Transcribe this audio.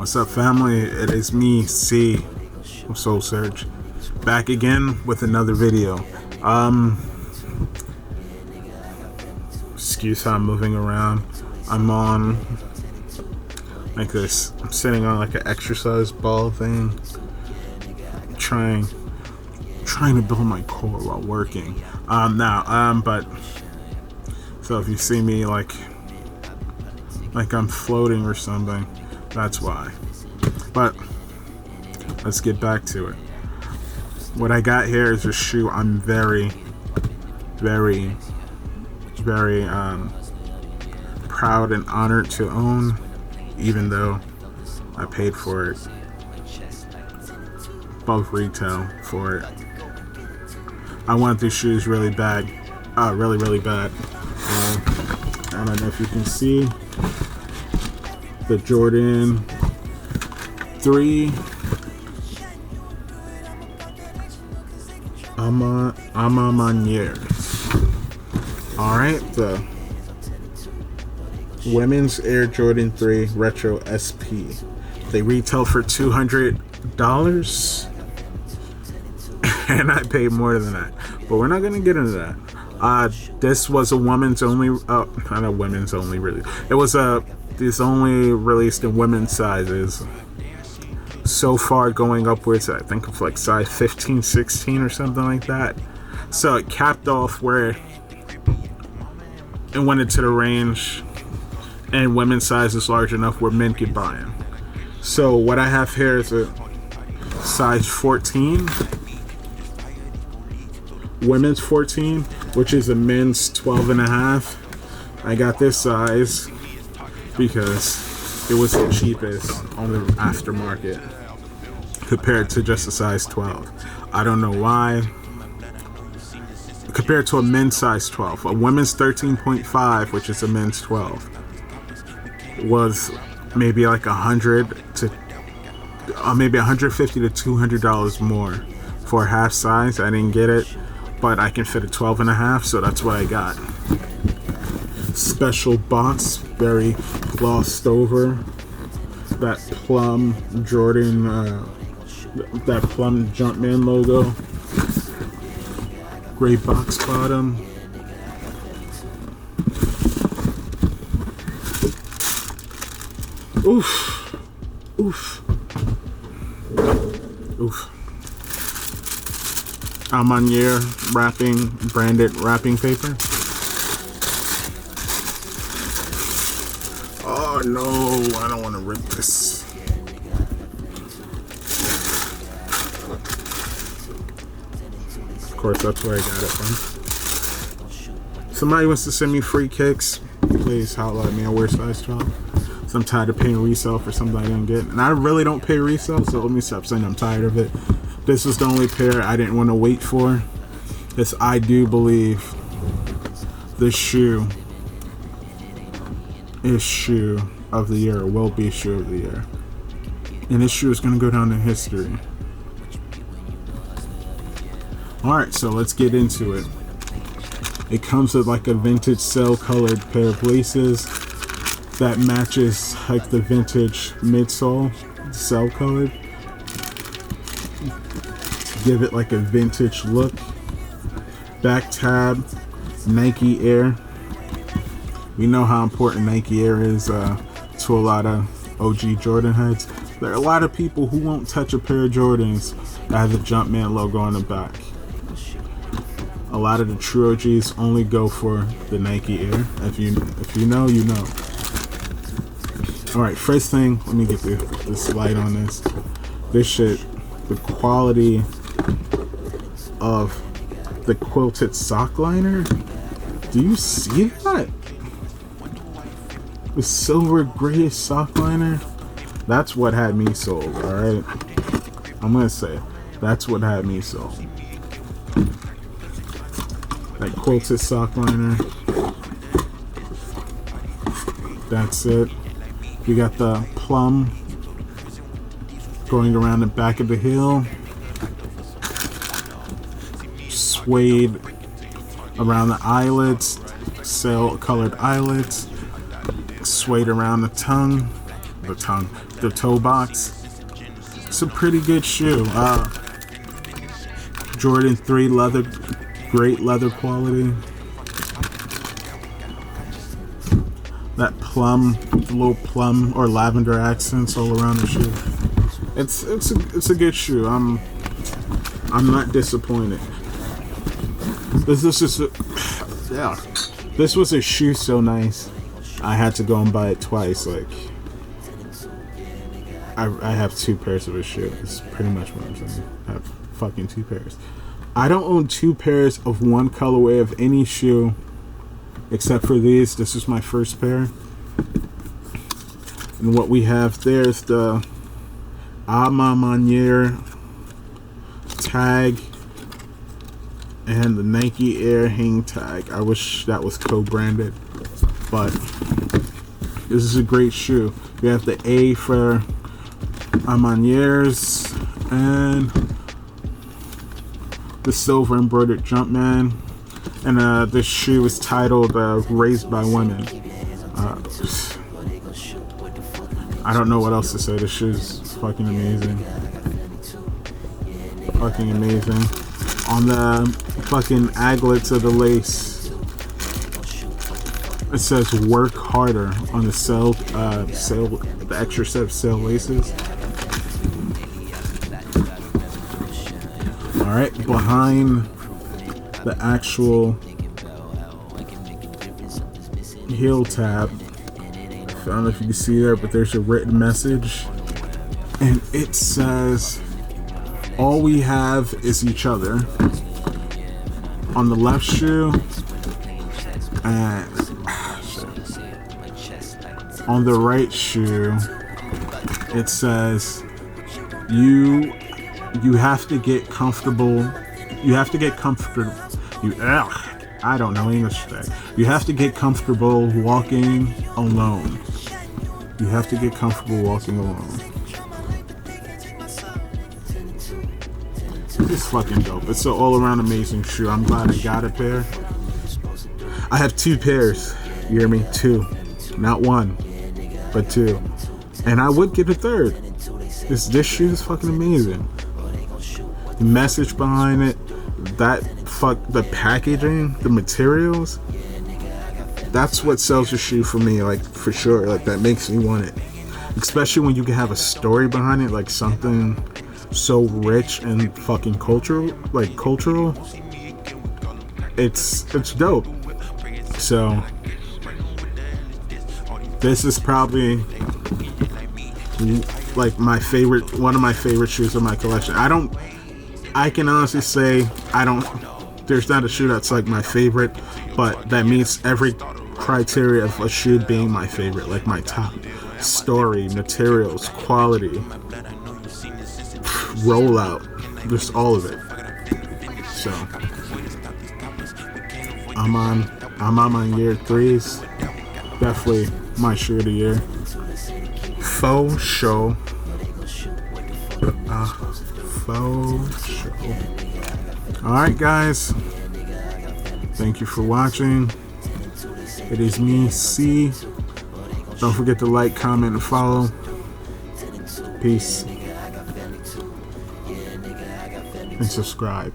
What's up, family? It is me, C, from Soul Search, back again with another video. Excuse how I'm moving around. I'm on like this. I'm sitting on like an exercise ball thing, trying to build my core while working. But so if you see me like I'm floating or something, that's why. But let's get back to it. What I got here is a shoe I'm very proud and honored to own, even though I paid for it above retail for it. I want these shoes really bad, really bad. I don't know if you can see the Jordan 3 Maniere. Alright, the women's Air Jordan 3 Retro SP. They retail for $200 and I paid more than that, but we're not going to get into that. This was a women's only, not a women's only really. It was this only released in women's sizes. So far going upwards, I think of like size 15, 16 or something like that. So it capped off where it went into the range and women's size is large enough where men could buy them. So what I have here is a size 14, women's 14, which is a men's 12 and a half. I got this size because it was the cheapest on the aftermarket compared to just a size 12. I don't know why. Compared to a men's size 12, a women's 13.5, which is a men's 12, was maybe like $100 to maybe $150 to $200 more for a half size. I didn't get it, but I can fit a 12 and a half, so that's what I got. Special box, very glossed over. That plum Jordan, that plum Jumpman logo. Gray box bottom. Oof. Maniere branded wrapping paper. Oh no, I don't want to rip this. Of course, that's where I got it from. Somebody wants to send me free kicks, please holla at me. I wear size 12. So I'm tired of paying resale for something I didn't get. And I really don't pay resale, so let me stop saying I'm tired of it. This was the only pair I didn't want to wait for. Because I do believe this shoe is shoe of the year, or will be shoe of the year. And this shoe is going to go down in history. Alright, so let's get into it. It comes with like a vintage cell colored pair of laces that matches like the vintage midsole, cell colored, to give it like a vintage look. Back tab, Nike Air. We know how important Nike Air is to a lot of OG Jordan heads. There are a lot of people who won't touch a pair of Jordans that has a Jumpman logo on the back. A lot of the true OGs only go for the Nike Air. If you know, you know. Alright, first thing, let me get this light on this. This shit, the quality of the quilted sock liner. Do you see that? The silver grayish sock liner. That's what had me sold, alright? I'm gonna say, that's what had me sold. That quilted sock liner. That's it. We got the plum going around the back of the heel. Suede around the eyelids. Cell colored eyelids. Suede around the tongue. the toe box. It's a pretty good shoe. Jordan 3 leather, great leather quality. That plum, the little plum or lavender accents all around the shoe. It's a good shoe. I'm not disappointed. This is just yeah. This was a shoe so nice, I had to go and buy it twice. Like, I have 2 pairs of a shoe. That's pretty much what I'm saying. I have fucking 2 pairs. I don't own 2 pairs of one colorway of any shoe except for these. This is my first pair. And what we have there is the Maniere tag and the Nike Air hang tag. I wish that was co-branded, but this is a great shoe. We have the A for Manieres and the silver embroidered Jumpman. And this shoe is titled Raised by Women. I don't know what else to say. This shoe is fucking amazing. Fucking amazing. On the fucking aglets of the lace, it says "Work harder" on the the extra set of sail laces. All right, behind the actual heel tab, I don't know if you can see there, but there's a written message, and it says, "All we have is each other." On the left shoe, and on the right shoe, it says, "You have to get comfortable. You have to get comfortable. I don't know English today. You have to get comfortable walking alone. You have to get comfortable walking alone." It's fucking dope. It's an all-around amazing shoe. I'm glad I got a pair. I have 2 pairs. You hear me? 2. Not 1, but 2. And I would get a 3rd. This shoe is fucking amazing. The message behind it, the packaging, the materials, that's what sells the shoe for me, like, for sure. Like, that makes me want it. Especially when you can have a story behind it, like something so rich and fucking cultural. It's dope. So this is probably like one of my favorite shoes in my collection. I can honestly say there's not a shoe that's like my favorite, but that meets every criteria of a shoe being my favorite. Like my top: story, materials, quality, rollout, just all of it. So I'm on my year 3s. Definitely my shoe of the year. Faux show. Faux show. Alright, guys. Thank you for watching. It is me, C. Don't forget to like, comment, and follow. Peace. And subscribe.